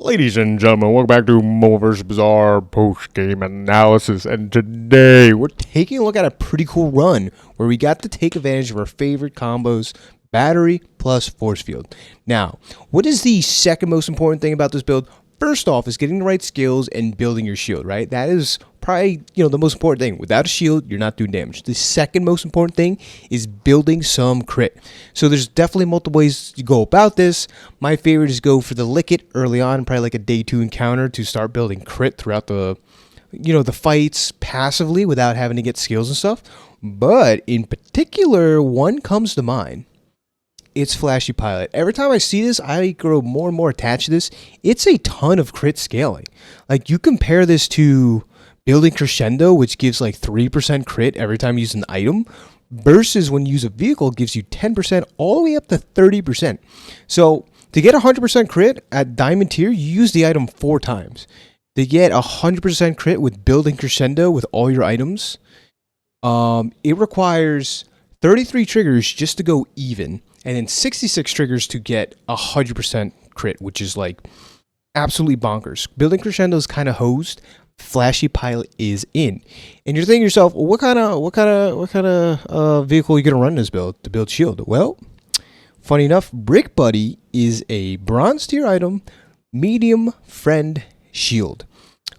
Ladies and gentlemen, welcome back to MoMoVs The Bazaar post-game analysis, and today we're taking a look at a pretty cool run where we got to take advantage of our favorite combos, battery plus force field. Now, what is the second most important thing about this build? First off is getting the right skills and building your shield, right? That is probably, the most important thing. Without a shield, you're not doing damage. The second most important thing is building some crit. So there's definitely multiple ways to go about this. My favorite is go for the lick it early on, probably like a day 2 encounter to start building crit throughout the fights passively without having to get skills and stuff. But in particular, one comes to mind. It's Flashy Pilot. Every time I see this, I grow more and more attached to this. It's a ton of crit scaling. Like, you compare this to building Crescendo, which gives like 3% crit every time you use an item, versus when you use a vehicle, it gives you 10% all the way up to 30%. So to get 100% crit at Diamond tier, you use the item 4 times. To get 100% crit with building Crescendo with all your items, it requires 33 triggers just to go even, and then 66 triggers to get 100% crit, which is like absolutely bonkers. Building Crescendo is kind of hosed. Flashy Pilot is in, and you're thinking to yourself, well, what kind of vehicle are you gonna run this build to build shield? Well, funny enough, Brick Buddy is a bronze tier item, medium friend shield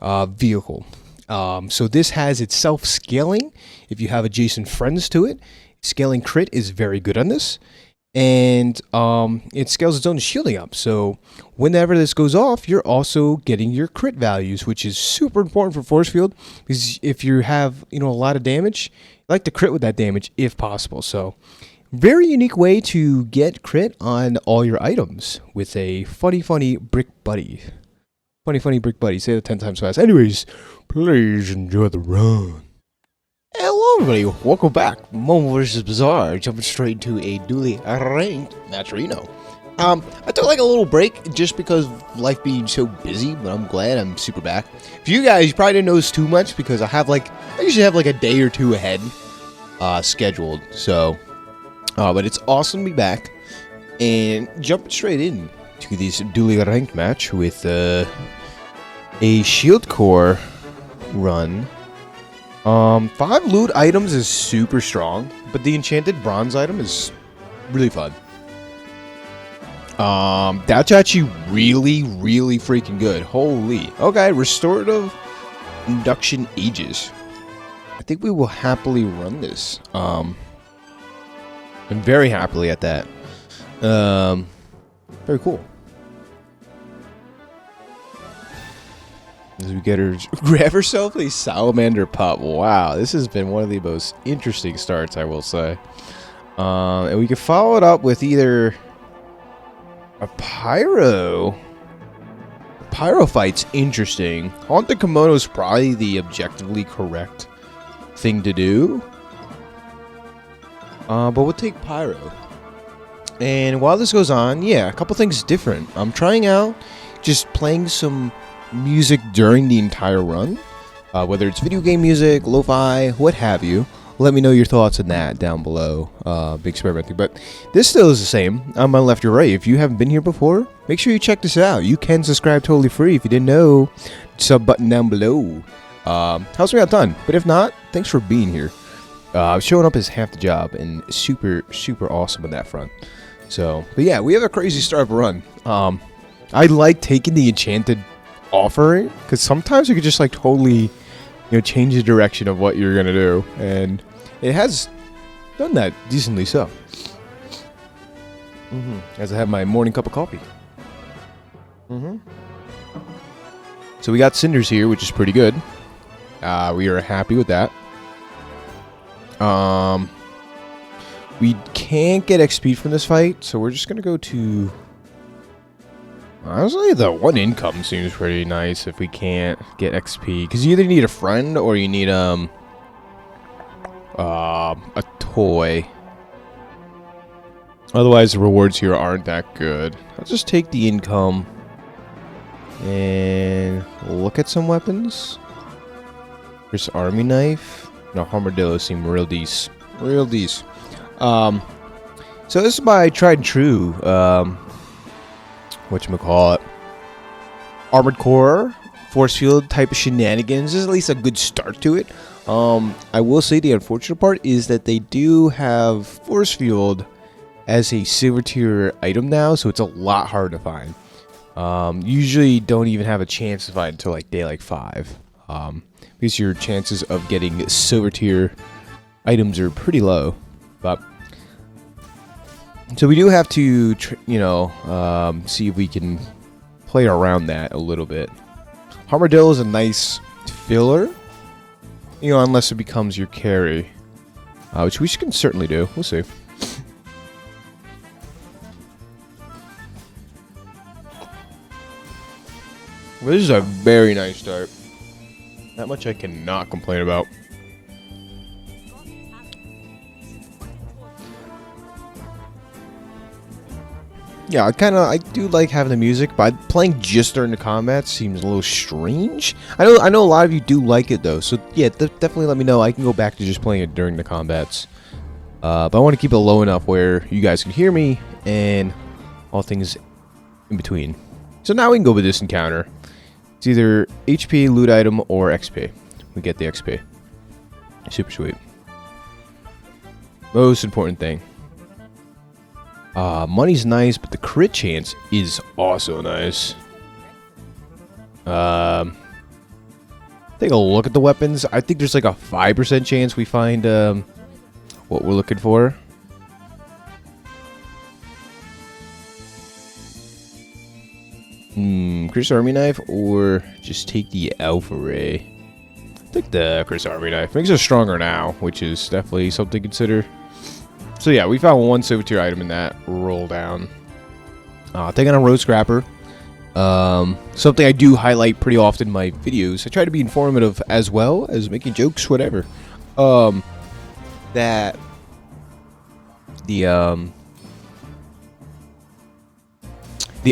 vehicle. So this has its self scaling. If you have adjacent friends to it, scaling crit is very good on this. And it scales its own shielding up. So whenever this goes off, you're also getting your crit values, which is super important for force field. Because if you have a lot of damage, you like to crit with that damage if possible. So very unique way to get crit on all your items with a funny Brick Buddy. Funny Brick Buddy. Say it 10 times fast. Anyways, please enjoy the run. Hello everybody, welcome back. MoMoVs Bazaar, jumping straight into a duly ranked match Reno. I took like a little break just because of life being so busy, but I'm glad I'm super back. For you guys, you probably didn't notice too much because I usually have like a day or two ahead scheduled. So, but it's awesome to be back and jumping straight in to this duly ranked match with a Shield Core run. 5 loot items is super strong, but the enchanted bronze item is really fun. That's actually really freaking good. Holy. Okay, restorative induction ages. I think we will happily run this. And very happily at that. Very cool. As we get her, grab herself a salamander pup. Wow, this has been one of the most interesting starts, I will say. And we can follow it up with either a pyro. Pyro fight's interesting. Haunted Kimono is probably the objectively correct thing to do. But we'll take pyro. And while this goes on, yeah, a couple things different. I'm trying out just playing some music during the entire run, whether it's video game music, lo-fi, what have you. Let me know your thoughts on that down below. Big experimenting, but this still is the same. On my left or right, if you haven't been here before, make sure you check this out. You can subscribe totally free. If you didn't know, sub button down below. Helps me out a ton, but if not, thanks for being here. Showing up is half the job, and super awesome on that front. So, but yeah, we have a crazy start of a run. I like taking the enchanted offering, because sometimes you could just like totally change the direction of what you're gonna do, and it has done that decently so. As I have my morning cup of coffee. So we got cinders here, which is pretty good. We are happy with that. We can't get XP from this fight, so we're just gonna go to, honestly, the 1 income seems pretty nice if we can't get XP. Because you either need a friend or you need a toy. Otherwise, the rewards here aren't that good. I'll just take the income and look at some weapons. There's army knife. No, armadillo seem real decent. Real decent. So this is my tried and true whatchamacallit, Armored Core, Force Field type of shenanigans. This is at least a good start to it. I will say the unfortunate part is that they do have Force Field as a silver tier item now, so it's a lot harder to find. Usually don't even have a chance to find until like day like 5. Because your chances of getting silver tier items are pretty low. But so we do have to, see if we can play around that a little bit. Armadillo is a nice filler, unless it becomes your carry, which we can certainly do. We'll see. This is a very nice start. That much I cannot complain about. Yeah, I do like having the music, but playing just during the combat seems a little strange. I know a lot of you do like it though, so yeah, definitely let me know. I can go back to just playing it during the combats. But I want to keep it low enough where you guys can hear me and all things in between. So now we can go with this encounter. It's either HP, loot item, or XP. We get the XP. Super sweet. Most important thing. Money's nice, but the crit chance is also nice. Take a look at the weapons. I think there's like a 5% chance we find what we're looking for. Chris Army Knife, or just take the Alpha Ray. Take the Chris Army Knife. Makes us stronger now, which is definitely something to consider. So yeah, we found one silver tier item in that roll down. Taking on Road Scrapper. Something I do highlight pretty often in my videos. I try to be informative as well as making jokes, whatever. That the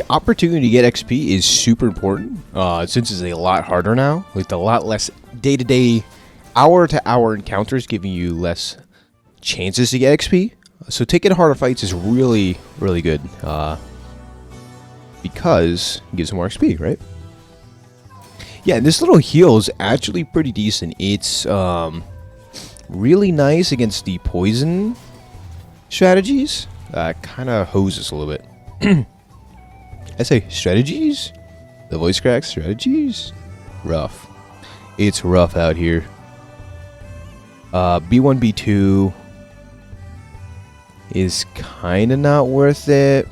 opportunity to get XP is super important, since it's a lot harder now, with a lot less day-to-day, hour-to-hour encounters giving you less chances to get XP. So taking harder fights is really, really good, because it gives more XP, right? Yeah, this little heal is actually pretty decent. It's really nice against the poison strategies. Kind of hoses a little bit. I say strategies? The voice crack strategies? Rough. It's rough out here. B1, B2 is kind of not worth it.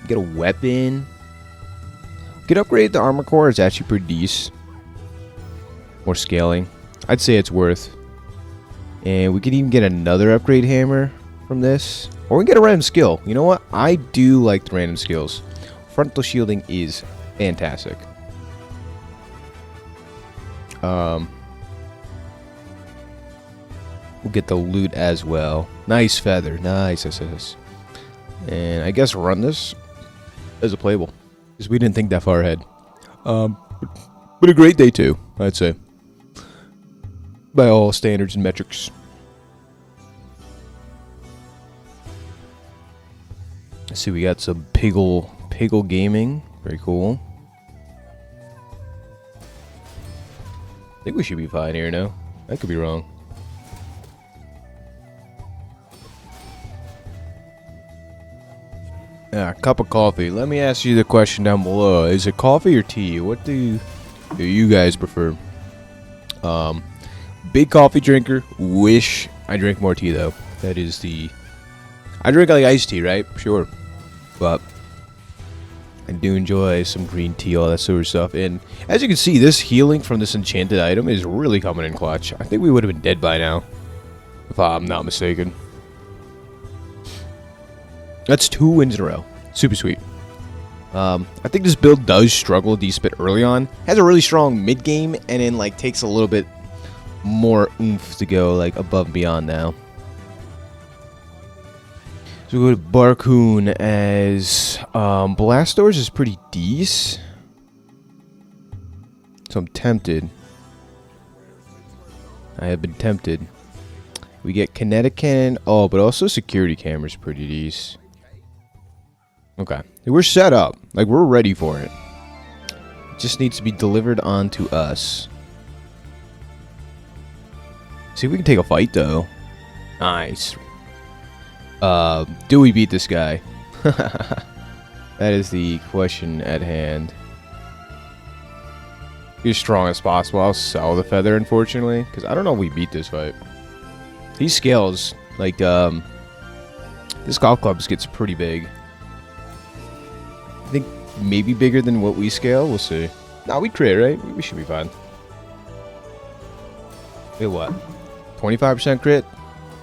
Get a weapon. Could upgrade the armor core. It's actually pretty decent. More scaling. I'd say it's worth. And we could even get another upgrade hammer from this. Or we can get a random skill. You know what? I do like the random skills. Frontal shielding is fantastic. We'll get the loot as well. Nice feather. Nice SS. And I guess run this as a playable, because we didn't think that far ahead. But a great day too, I'd say, by all standards and metrics. Let's see, we got some Piggle Gaming. Very cool. I think we should be fine here now. I could be wrong. Cup of coffee. Let me ask you the question down below. Is it coffee or tea? What do you guys prefer? Big coffee drinker. Wish I drank more tea though. That is the... I drink like iced tea, right? Sure. But I do enjoy some green tea, all that sort of stuff. And as you can see, this healing from this enchanted item is really coming in clutch. I think we would have been dead by now, if I'm not mistaken. That's 2 wins in a row. Super sweet. I think this build does struggle a decent bit early on. Has a really strong mid game, and then like takes a little bit more oomph to go like above and beyond now. So we go to Barcoon as Blast Doors is pretty decent. So I'm tempted. I have been tempted. We get kinetic cannon. Oh, but also security cameras pretty decent. Okay. We're set up. Like, we're ready for it. It just needs to be delivered onto us. See if we can take a fight, though. Nice. Do we beat this guy? That is the question at hand. Be as strong as possible. I'll sell the feather, unfortunately, because I don't know if we beat this fight. He scales like this golf club gets pretty big. I think maybe bigger than what we scale. We'll see. Nah, we crit, right? We should be fine. Wait, what? 25% crit,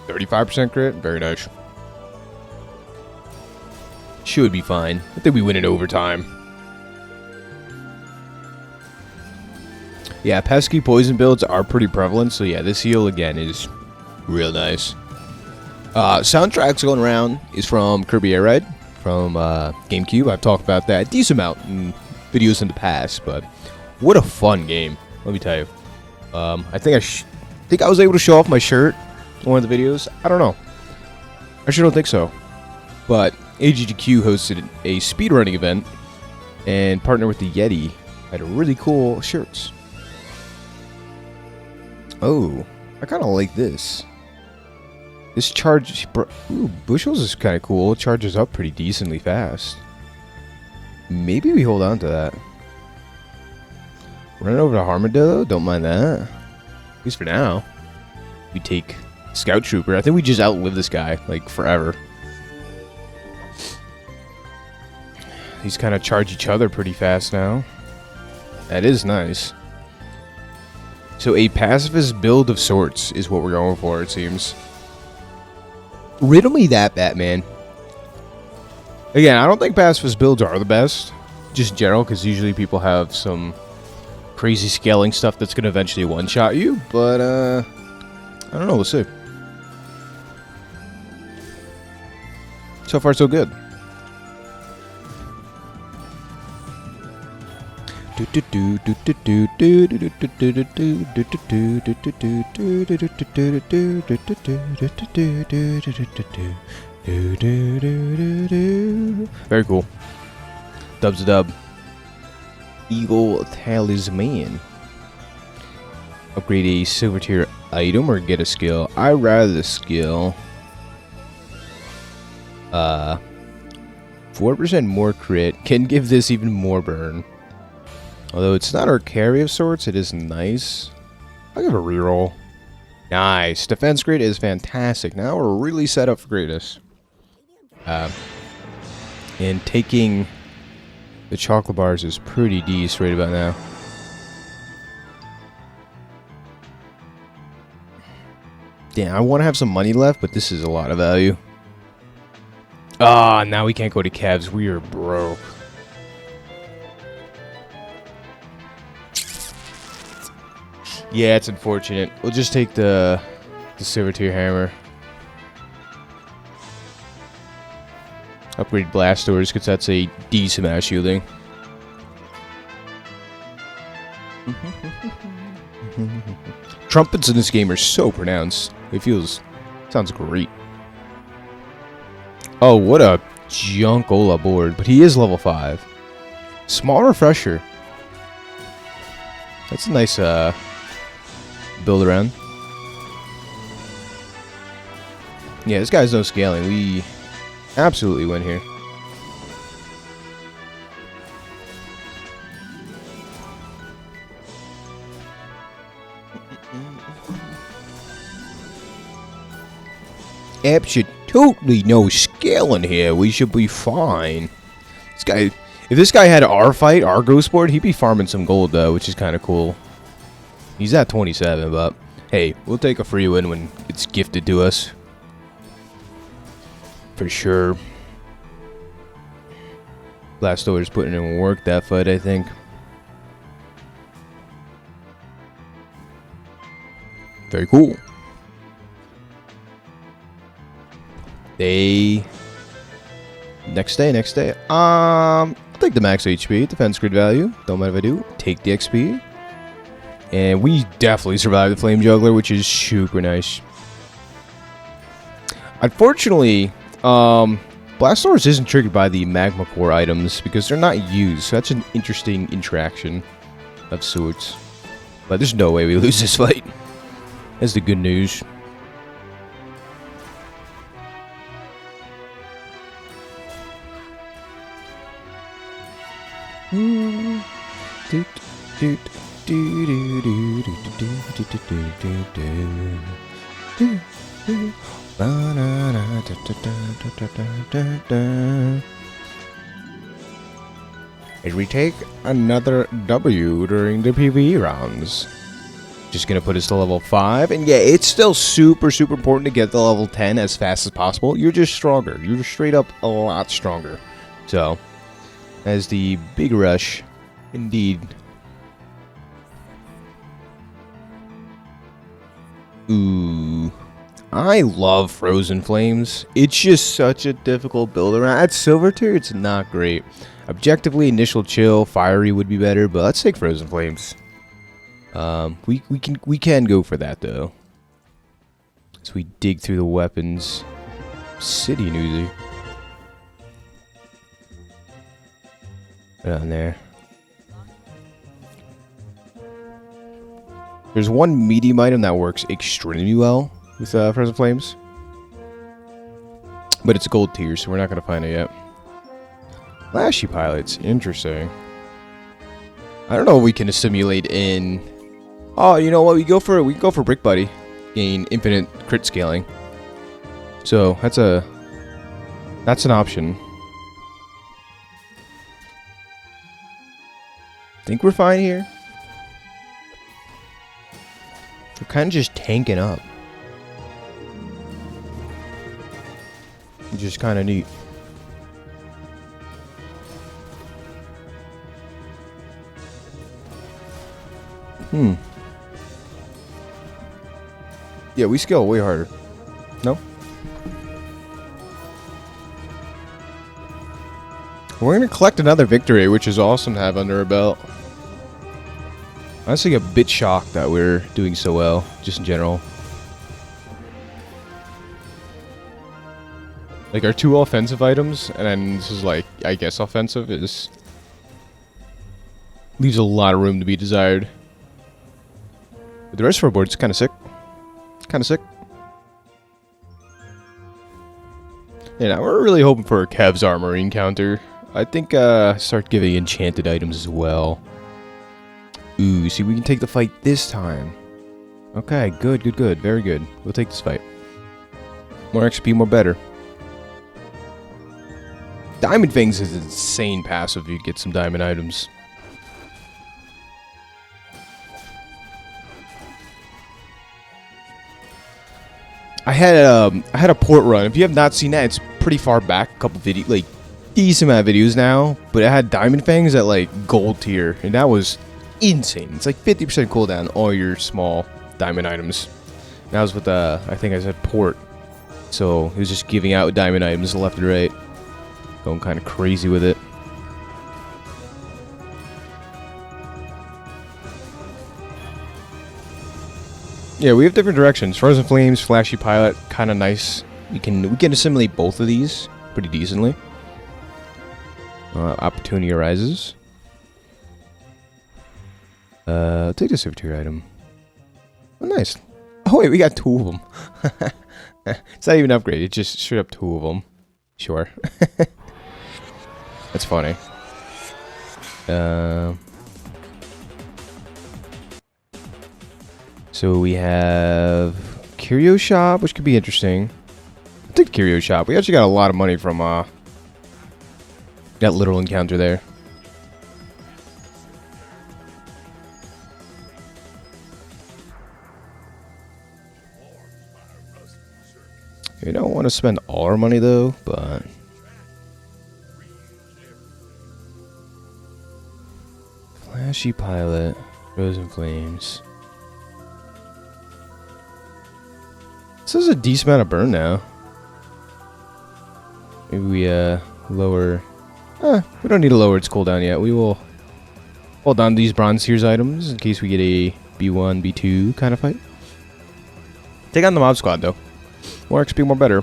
35% crit. Very nice. Should be fine. I think we win in overtime. Yeah, pesky poison builds are pretty prevalent, so yeah, this heal again is real nice. Soundtracks going around is from Kirby Air Ride from GameCube. I've talked about that a decent amount in videos in the past, but what a fun game, let me tell you. I think I was able to show off my shirt in one of the videos. I don't know. I actually don't think so. But AGDQ hosted a speedrunning event and partnered with the Yeti. Had really cool shirts. Oh, I kind of like this. This charge... Ooh, Bushels is kind of cool. It charges up pretty decently fast. Maybe we hold on to that. Running over to Armadillo? Don't mind that. At least for now. We take Scout Trooper. I think we just outlive this guy, like, forever. These kind of charge each other pretty fast now. That is nice. So a pacifist build of sorts is what we're going for, it seems. Riddle me that, Batman. Again, I don't think pacifist builds are the best. Just in general, because usually people have some crazy scaling stuff that's going to eventually one-shot you. But, I don't know. We'll see. So far, so good. Very cool. Dub's a dub. Eagle Talisman. Upgrade a silver tier item or get a skill. I'd rather the skill. 4% more crit. Can give this even more burn. Although it's not our carry of sorts, it is nice. I'll give a reroll. Nice. Defense grid is fantastic. Now we're really set up for greatness. And taking the chocolate bars is pretty decent right about now. Damn, I want to have some money left, but this is a lot of value. Ah, now we can't go to Cavs. We are broke. Yeah, it's unfortunate. We'll just take the silver tier hammer. Upgrade blast doors because that's a decent amount of shielding. Trumpets in this game are so pronounced. It sounds great. Oh, what a Junkola board. But he is level 5. Small refresher. That's a nice build around. Yeah, this guy's no scaling. We absolutely win here. Absolutely no scaling here. We should be fine. This guy, if this guy had our fight, our ghost board, he'd be farming some gold though, which is kind of cool. He's at 27, but hey, we'll take a free win when it's gifted to us. For sure. Blastoider's putting in work that fight, I think. Very cool. Next day. I'll take the max HP, defense grid value. Don't mind if I do. Take the XP. And we definitely survived the Flame Juggler, which is super nice. Unfortunately, Blastoise isn't triggered by the Magma Core items because they're not used, so that's an interesting interaction of sorts. But there's no way we lose this fight. That's the good news. As we take another W during the PvE rounds. Just gonna put us to level 5, and yeah, it's still super important to get to level 10 as fast as possible. You're just stronger. You're just straight up a lot stronger. So, as the big rush, indeed. Ooh, I love Frozen Flames. It's just such a difficult build around. At Silver Tier, it's not great. Objectively, Initial Chill, Fiery would be better, but let's take Frozen Flames. We can go for that though. As we dig through the weapons. City Newsy. Right on there. There's one medium item that works extremely well with Frozen Flames. But it's gold tier, so we're not going to find it yet. Flashy Pilots. Interesting. I don't know if we can assimilate in... Oh, you know what? We go for Brick Buddy. Gain infinite crit scaling. So, that's an option. Think we're fine here. We're kind of just tanking up. Which is kind of neat. Yeah, we scale way harder. No? We're going to collect another victory, which is awesome to have under our belt. Honestly, a bit shocked that we're doing so well, just in general. Like, our 2 offensive items, and then this is like, I guess offensive, is... leaves a lot of room to be desired. But the rest of our board's kind of sick. Kind of sick. Yeah, now we're really hoping for a Kev's armor encounter. I think start giving enchanted items as well. Ooh, see, we can take the fight this time. Okay, good. Very good. We'll take this fight. More XP, more better. Diamond Fangs is an insane passive if you get some diamond items. I had a port run. If you have not seen that, it's pretty far back. A couple videos, like decent amount of videos now. But it had Diamond Fangs at like gold tier, and that was insane. It's like 50% cooldown all your small diamond items. And that was with I think I said port. So it was just giving out diamond items left and right, going kind of crazy with it. Yeah, we have different directions. Frozen Flames, Flashy Pilot, kind of nice. We can assimilate both of these pretty decently. Opportunity arises. Take this over tier item. Oh, nice. Oh wait, we got 2 of them. It's not even upgraded. It's just straight up 2 of them. Sure. That's funny. So we have Curio Shop, which could be interesting. I'll take the Curio Shop. We actually got a lot of money from that little encounter there. We don't want to spend all our money though, but Flashy Pilot, Frozen Flames. This is a decent amount of burn now. Maybe we lower. We don't need to lower its cooldown yet. We will hold on to these Bronze Tiers items in case we get a B1, B2 kind of fight. Take on the Mob Squad though. More XP, more better.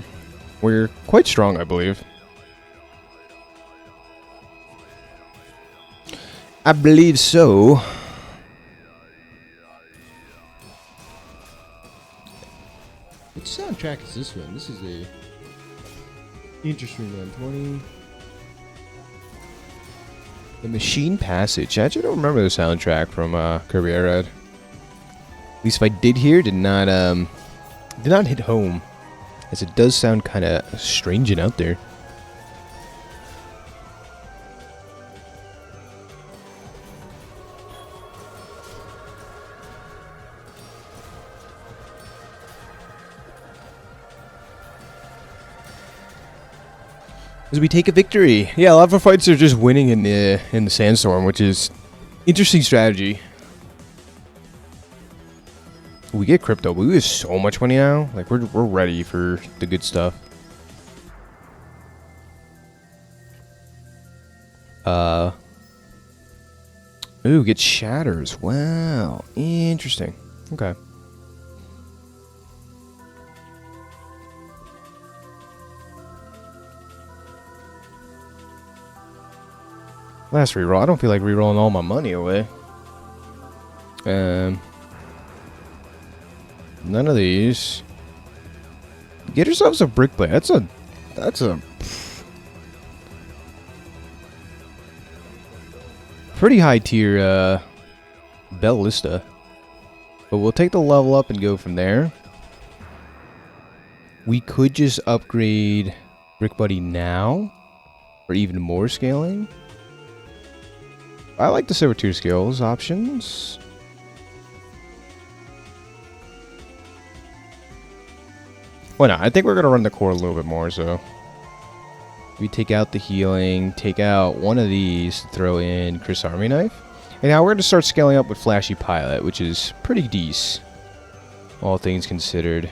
We're quite strong, I believe. I believe so. Which soundtrack is this one? This is a interesting one. 20. The Machine Passage. I actually don't remember the soundtrack from Kirby Air Ride. At least if I did hear, did not hit home, as it does sound kind of strange and out there. As we take a victory. Yeah, a lot of our fights are just winning in the sandstorm, which is interesting strategy. We get crypto, but we have so much money now. Like we're ready for the good stuff. Ooh, get shatters. Wow, interesting. Okay. Last reroll. I don't feel like rerolling all my money away. None of these. Get yourselves a brick blade. That's a pretty high tier ballista. But we'll take the level up and go from there. We could just upgrade Brick Buddy now for even more scaling. I like the silver tier skills options. Why not? I think we're going to run the core a little bit more, so. We take out the healing, take out one of these, throw in Chris Army Knife. And now we're going to start scaling up with Flashy Pilot, which is pretty decent, all things considered.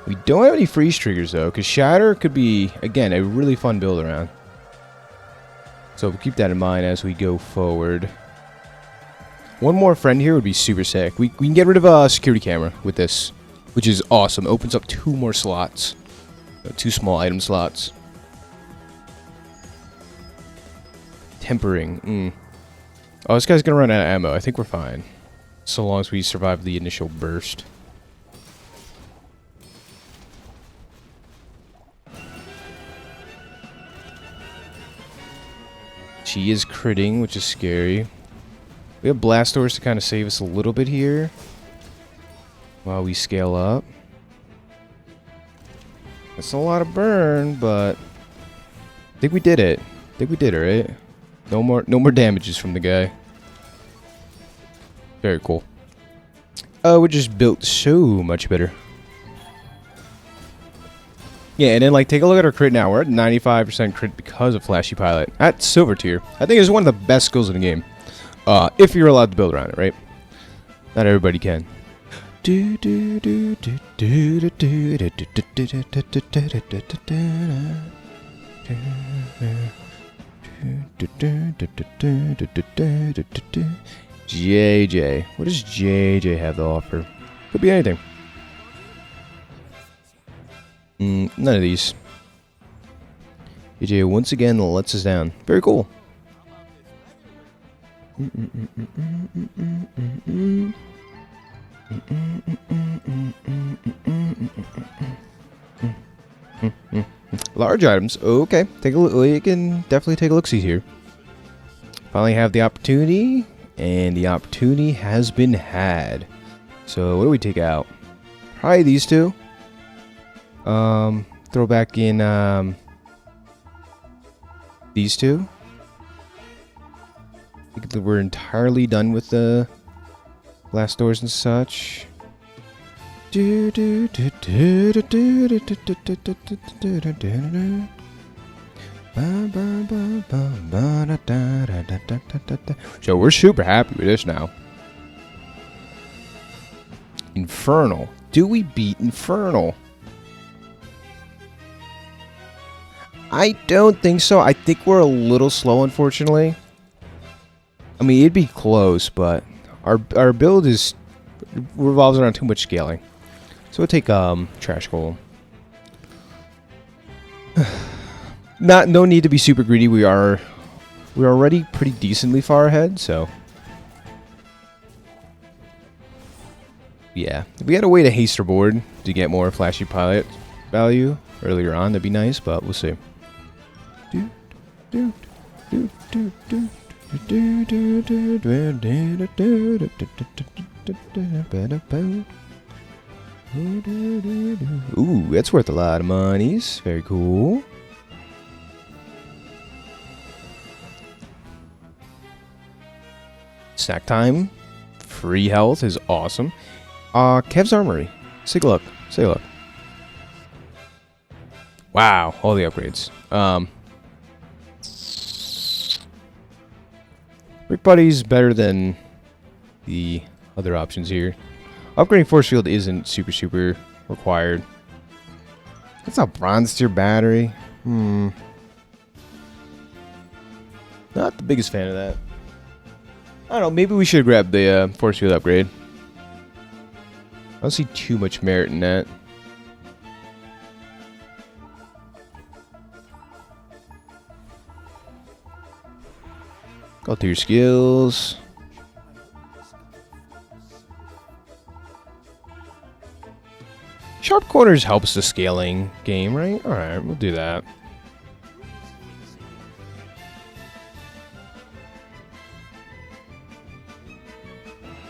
We don't have any freeze triggers, though, because Shatter could be, again, a really fun build around. So we'll keep that in mind as we go forward. One more friend here would be super sick. We can get rid of a security camera with this, which is awesome. It opens up 2 more slots. 2 small item slots. Tempering. Oh, this guy's going to run out of ammo. I think we're fine. So long as we survive the initial burst. She is critting, which is scary. We have blast doors to kind of save us a little bit here while we scale up. That's a lot of burn, but I think we did it. I think we did it, right? No more damages from the guy. Very cool. Oh, we just built so much better. Yeah, and then like take a look at our crit now. We're at 95% crit because of Flashy Pilot. At silver tier. I think it's one of the best skills in the game. If you're allowed to build around it, right? Not everybody can. JJ. What does JJ have to offer? Could be anything. None of these. JJ once again lets us down. Very cool. Large items. Okay. Take a look. We can definitely take a look-see here. Finally have the opportunity. And the opportunity has been had. So what do we take out? Probably these two. Throw back in these two. I think that we're entirely done with the blast doors and such. So we're super happy with this now. Infernal. Do we beat Infernal? I don't think so. I think we're a little slow, unfortunately. I mean, it'd be close, but our build revolves around too much scaling. So we'll take Trash Golem. No need to be super greedy. We are We're already pretty decently far ahead, so... Yeah, if we had a way to haste our board to get more flashy pilot value earlier on, that'd be nice, but we'll see. Ooh, that's worth a lot of monies. Very cool. Snack time. Free health is awesome. Kev's Armory. Let's take a look. Let's take a look. Wow, all the upgrades. Brick Buddy's better than the other options here. Upgrading force field isn't super required. That's a bronze tier battery. Not the biggest fan of that. I don't know, maybe we should grab the force field upgrade. I don't see too much merit in that. Go through your skills. Sharp corners helps the scaling game, right? Alright, we'll do that.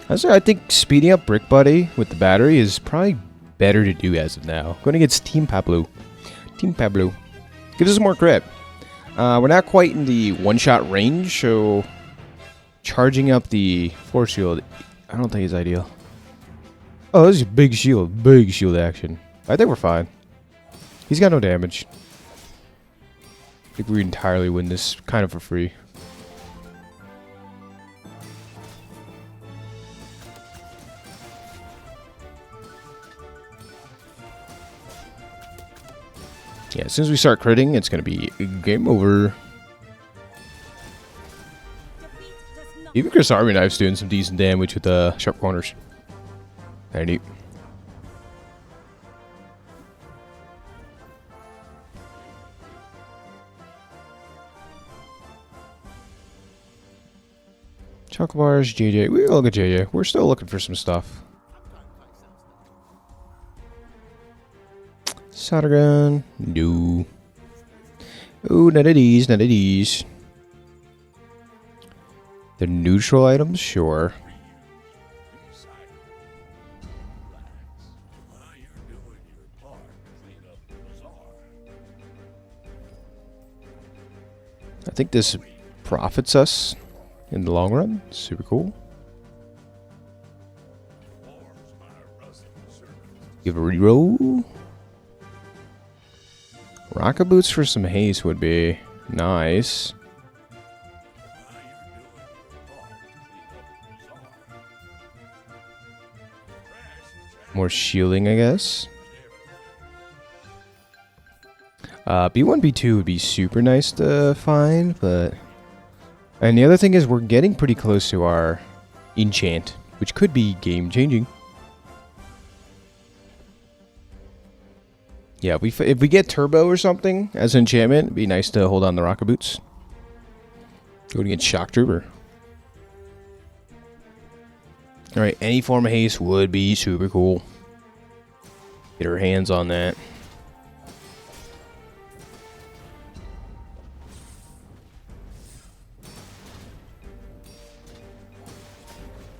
I think speeding up Brick Buddy with the battery is probably better to do as of now. Going against Team Pablo. Team Pablo. Gives us more crit. We're not quite in the one-shot range, so charging up the force shield, I don't think is ideal. Oh, this is big shield action. I think we're fine. He's got no damage. I think we entirely win this kind of for free. Yeah, as soon as we start critting, it's going to be game over. Even Chris Army Knife's doing some decent damage with the sharp corners. Very neat. Chocolate bars, JJ. We gotta look at JJ. We're still looking for some stuff. Solder gun. No. Oh, none of these, none of these. The neutral items, sure. I think this profits us in the long run. Super cool. Give a reroll. Rocket boots for some haste would be nice. More shielding, I guess. B1, B2 would be super nice to find, but... And the other thing is we're getting pretty close to our enchant, which could be game-changing. Yeah, if we get turbo or something as an enchantment, it'd be nice to hold on the rocket boots. Go to get shock trooper. Alright, any form of haste would be super cool. Get our hands on that.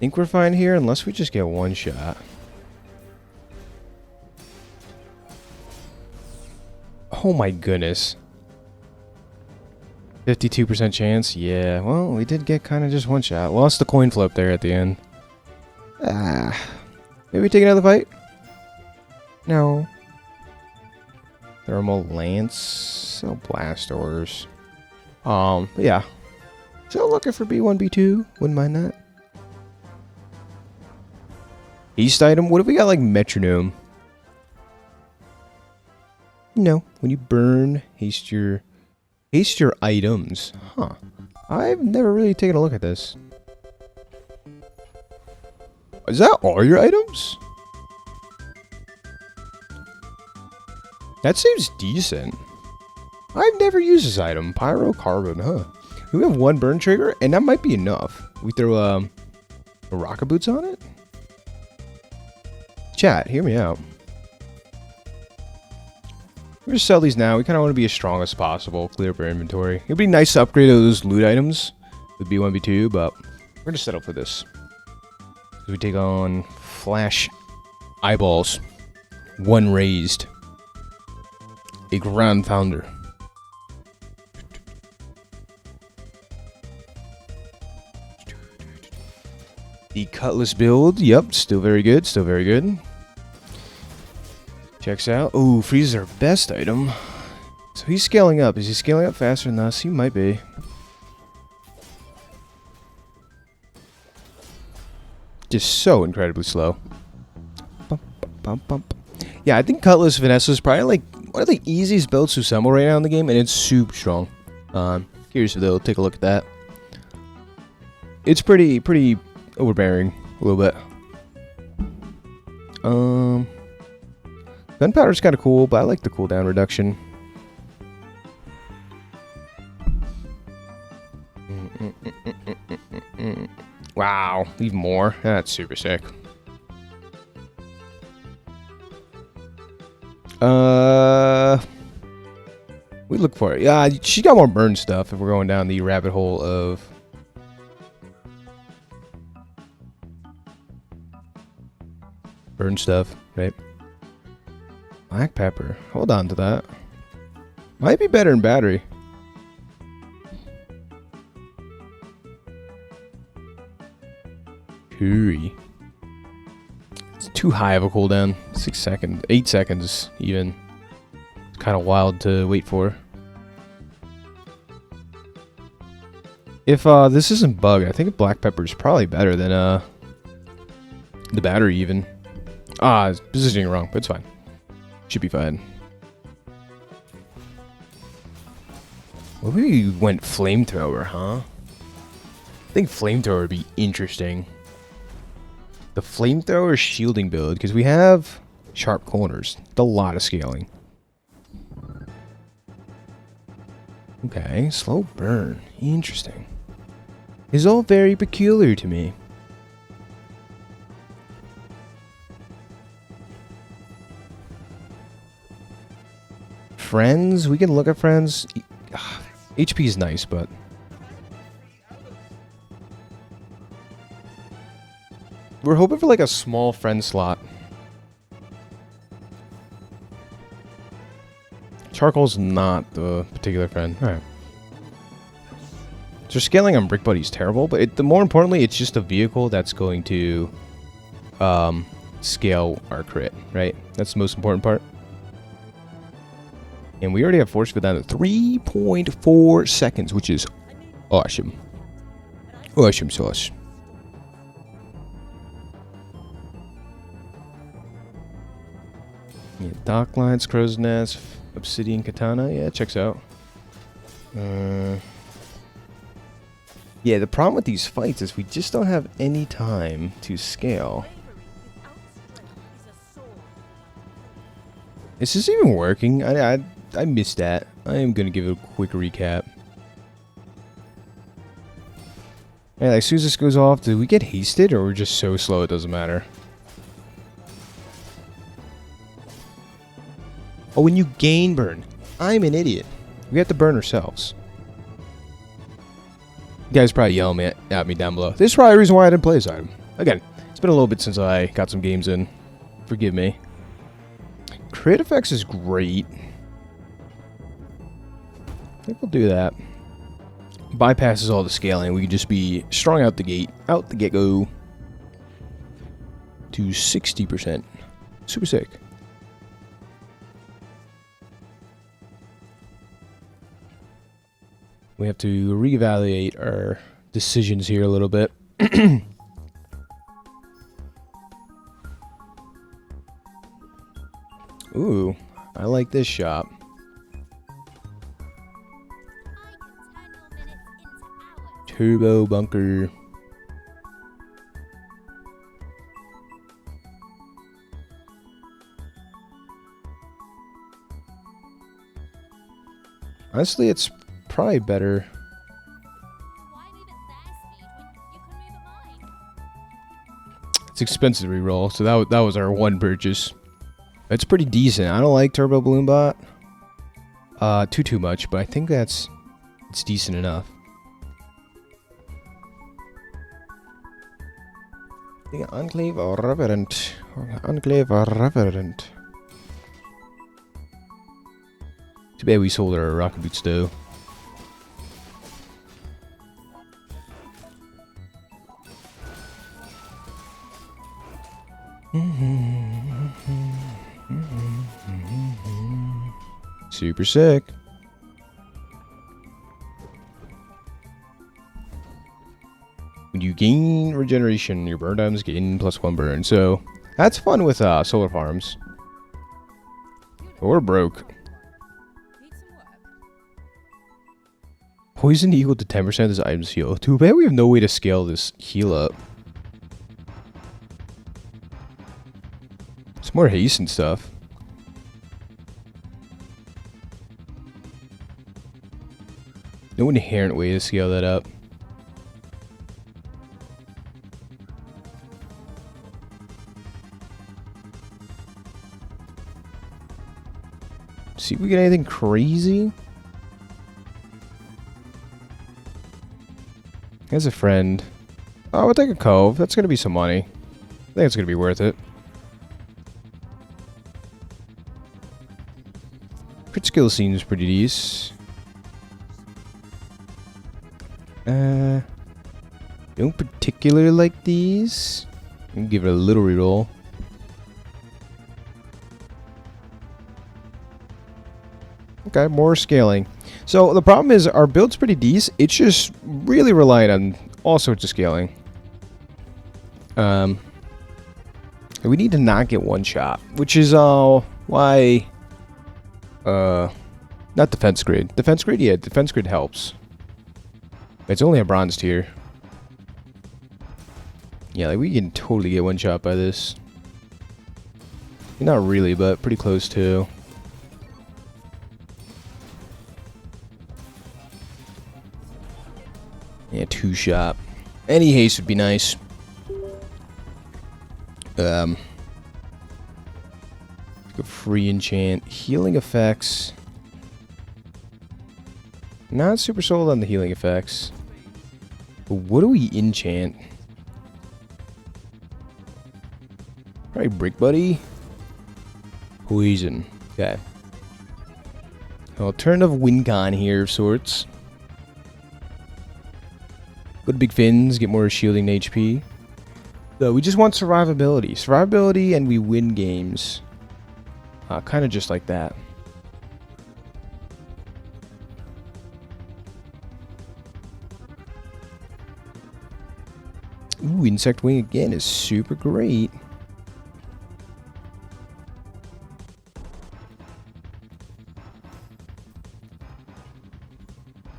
Think we're fine here unless we just get one shot. Oh my goodness. 52% chance? Yeah, well, we did get kind of just one shot. Lost the coin flip there at the end. Maybe take another fight? No. Thermal Lance. Oh, blast doors. Yeah. Still looking for B1, B2. Wouldn't mind that. East item? What if we got like metronome? No. When you burn, haste your items. Huh. I've never really taken a look at this. Is that all your items? That seems decent. I've never used this item. Pyrocarbon, huh? We have one burn trigger, and that might be enough. We throw a rocket boots on it. Chat, hear me out. We're gonna sell these now. We kind of want to be as strong as possible. Clear up our inventory. It'd be nice to upgrade those loot items with B1, B2, but we're gonna settle for this. We take on Flash Eyeballs. One raised. A Grand Founder. The Cutlass build. Yep, still very good. Still very good. Checks out. Oh, Freeze is our best item. So he's scaling up. Is he scaling up faster than us? He might be. Just so incredibly slow. Bump, bump, bump. Yeah, I think Cutlass Vanessa is probably like one of the easiest builds to assemble right now in the game, and it's super strong. Curious if they'll take a look at that. It's pretty overbearing a little bit. Gunpowder's kind of cool, but I like the cooldown reduction. Wow, even more. That's super sick. We look for it. Yeah, she got more burn stuff if we're going down the rabbit hole of burn stuff, right? Black pepper. Hold on to that. Might be better in battery. Curry. It's too high of a cooldown. 6 seconds. 8 seconds even. It's kind of wild to wait for. If this isn't bug, I think black pepper is probably better than the battery even. It's positioning wrong, but it's fine. Should be fine. What if we went flamethrower, huh? I think flamethrower would be interesting. The flamethrower shielding build, because we have sharp corners. It's a lot of scaling. Okay, slow burn. Interesting. It's all very peculiar to me. Friends, we can look at friends. HP is nice, but we're hoping for like a small friend slot. Charcoal's not the particular friend. All right. So scaling on Brick Buddy's terrible, but the more importantly, it's just a vehicle that's going to scale our crit, right? That's the most important part. And we already have force fit down to 3.4 seconds, which is awesome. Awesome sauce. Yeah, dock lines, crow's nest, obsidian katana. Yeah, checks out. Yeah, the problem with these fights is we just don't have any time to scale. Is this even working? I missed that. I am going to give it a quick recap. Yeah, as soon as this goes off, do we get hasted or we're just so slow it doesn't matter? Oh, when you gain burn. I'm an idiot. We have to burn ourselves. You guys probably yell at me down below. This is probably the reason why I didn't play this item. Again, it's been a little bit since I got some games in. Forgive me. Crit effects is great. I think we'll do that. Bypasses all the scaling. We can just be strong out the gate. Out the get-go. To 60%. Super sick. We have to reevaluate our decisions here a little bit. Ooh, I like this shop. Turbo bunker. Honestly, it's probably better. expensive to reroll, so that was our one purchase. It's pretty decent. I don't like Turbo Balloon Bot too much, but I think it's decent enough. The Enclave Reverend. Enclave Reverend. Too bad we sold our rocket boots though. Super sick. When you gain regeneration, your burn times gain +1 burn. So that's fun with solar farms. But we're broke. Poison equal to 10% of this item's heal. Too bad we have no way to scale this heal up. It's more haste and stuff. No inherent way to scale that up. See if we get anything crazy. As a friend. Oh, we'll take a cove. That's going to be some money. I think it's going to be worth it. Crit skill seems pretty decent. Don't particularly like these. I'll give it a little reroll. Okay, more scaling. So the problem is our build's pretty decent. It's just really reliant on all sorts of scaling. We need to not get one shot, which is why not defense grid. Defense grid, yeah, defense grid helps. It's only a bronze tier. Yeah, like we can totally get one shot by this. Not really, but pretty close to. Yeah, 2 shot. Any haste would be nice. Go free enchant. Healing effects. Not super sold on the healing effects. But what do we enchant? Probably Brick Buddy. Poison. Okay. Alternative win con here of sorts. Go to Big Fins, get more shielding and HP. So we just want survivability. Survivability and we win games. Kind of just like that. Ooh, Insect Wing again is super great.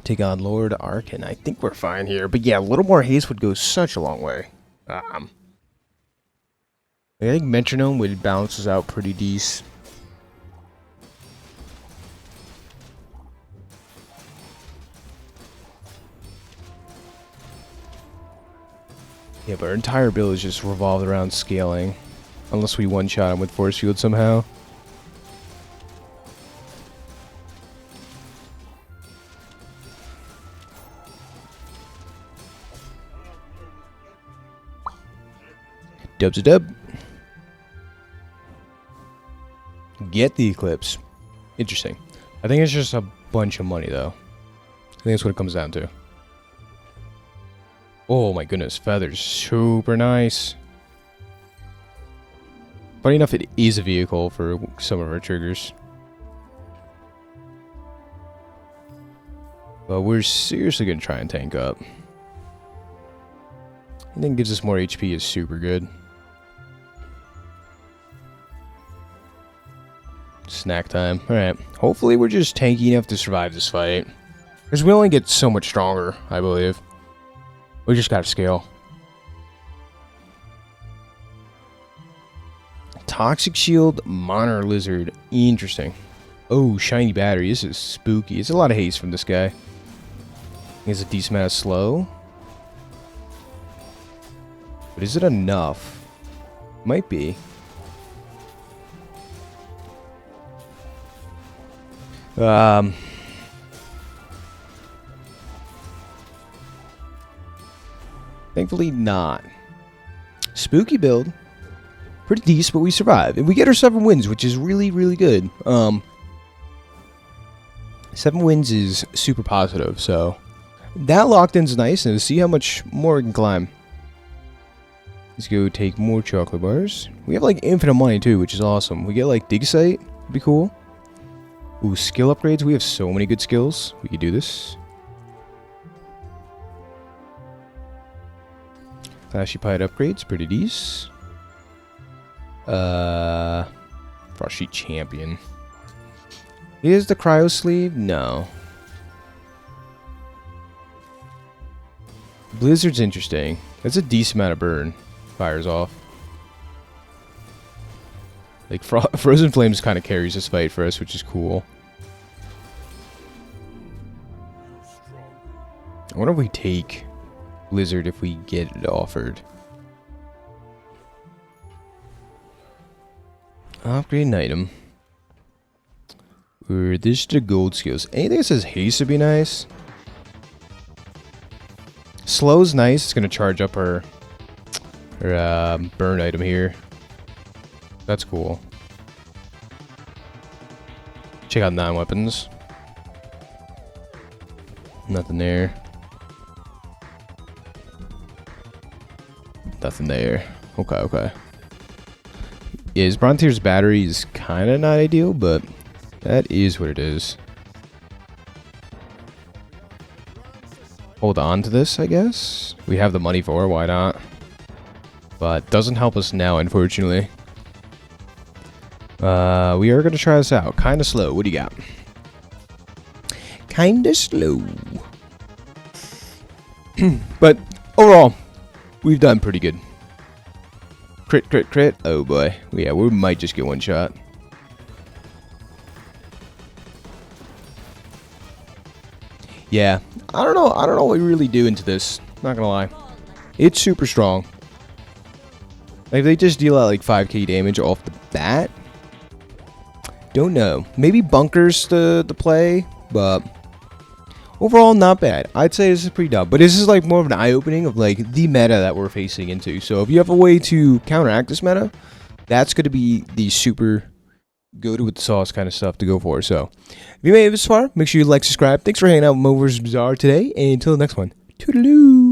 Take on Lord Arkin. I think we're fine here. But yeah, a little more haste would go such a long way. I think Metronome would balance us out pretty decent. Yeah, but our entire build is just revolved around scaling. Unless we one-shot him with Force Field somehow. Dub's a dub. Get the Eclipse. Interesting. I think it's just a bunch of money, though. I think that's what it comes down to. Oh my goodness, feathers. Super nice. Funny enough, it is a vehicle for some of our triggers. But we're seriously going to try and tank up. And then gives us more HP is super good. Snack time. Alright. Hopefully we're just tanky enough to survive this fight. Because we only get so much stronger, I believe. We just gotta scale. Toxic Shield, Monitor Lizard. Interesting. Oh, Shiny Battery. This is spooky. It's a lot of haste from this guy. He has a decent amount of slow. But is it enough? Might be. Thankfully not. Spooky build. Pretty decent, but we survived. And we get our 7 wins, which is really, really good. 7 wins is super positive, so that locked in's nice, and to see how much more we can climb. Let's go take more chocolate bars. We have like infinite money too, which is awesome. We get like dig site, be cool. Ooh, skill upgrades. We have so many good skills. We could do this. Flashy Pied upgrades, pretty decent. Frost Sheet Champion. Is the cryo sleeve? No. Blizzard's interesting. That's a decent amount of burn. Fires off. Like Frozen Flames kind of carries this fight for us, which is cool. I wonder if we take Blizzard if we get it offered. Upgrade an item. Or this to gold skills. Anything that says haste would be nice. Slow's nice. It's gonna charge up our burn item here. That's cool. Check out 9 weapons. Nothing there. Nothing there. Okay, okay. Yeah, his Bronzier's battery is kind of not ideal, but that is what it is. Hold on to this, I guess. We have the money for it, why not? But doesn't help us now, unfortunately. We are going to try this out. Kind of slow. What do you got? Kind of slow. But overall, we've done pretty good. Crit, crit, crit. Oh boy. Yeah, we might just get one shot. Yeah. I don't know what we really do into this. Not gonna lie. It's super strong. Like, they just deal out like 5k damage off the bat. Don't know. Maybe bunkers the play, but overall not bad. I'd say this is pretty dumb. But this is like more of an eye-opening of like the meta that we're facing into. So if you have a way to counteract this meta, that's going to be the super go to with the sauce kind of stuff to go for. So if you made it this far, make sure you like, subscribe. Thanks for hanging out with MoMoVs The Bazaar today. And until the next one, toodaloo.